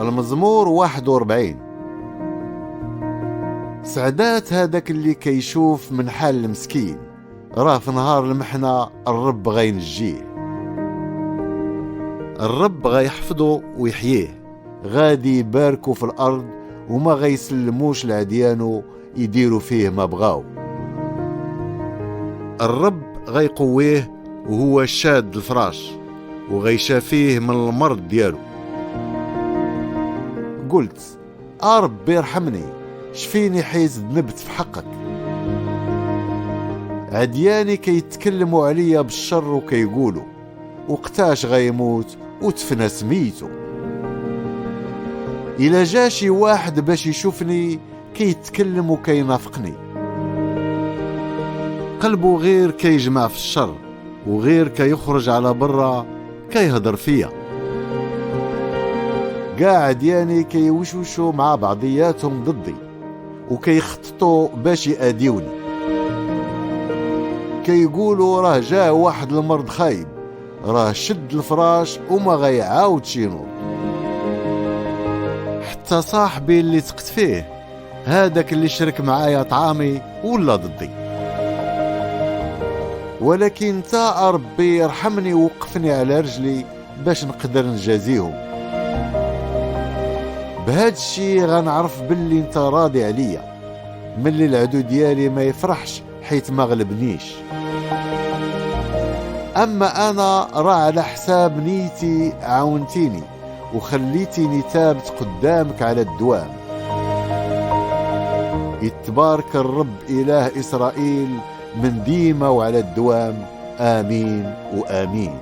المزمور 41. سعدات هذاك اللي كيشوف من حال المسكين، راه في نهار المحنة الرب غينجيه. الرب غيحفظه ويحييه، غادي يباركو في الأرض وما غيسلموش لعديانو يديروا فيه ما بغاو. الرب غيقويه وهو شاد الفراش، وغيشافيه من المرض ديالو. قلت ربي ارحمني، شفيني حيت ذنبت في حقك. عدياني كيتكلموا عليا بالشر وكيقولوا وقتاش غيموت وتفنى سميتو. إلا جا شي واحد باش يشوفني كيتكلم وكينافقني، قلبه غير كيجمع في الشر وغير كيخرج على برا كيهضر فيا. قاع عدياني كيوشوشوا مع بعضياتهم ضدي وكيخططوا باش يأديوني. كيقولوا راه جا واحد المرض خايب، راه شد الفراش وما غيعاودش ينوض. حتى صاحبي اللي ثقت فيه، هذاك اللي شرك معايا طعامي، ولا ضدي. ولكن انت ربي ارحمني ووقفني على رجلي باش نقدر نجازيهم. بهذا الشيء غنعرف باللي انت راضي عليا، ملي العدو ديالي ما يفرحش حيت ما غلبنيش. اما انا راه على حساب نيتي عاونتيني وخليتيني ثابت قدامك على الدوام. يتبارك الرب إله إسرائيل من ديما وعلى الدوام. آمين وآمين.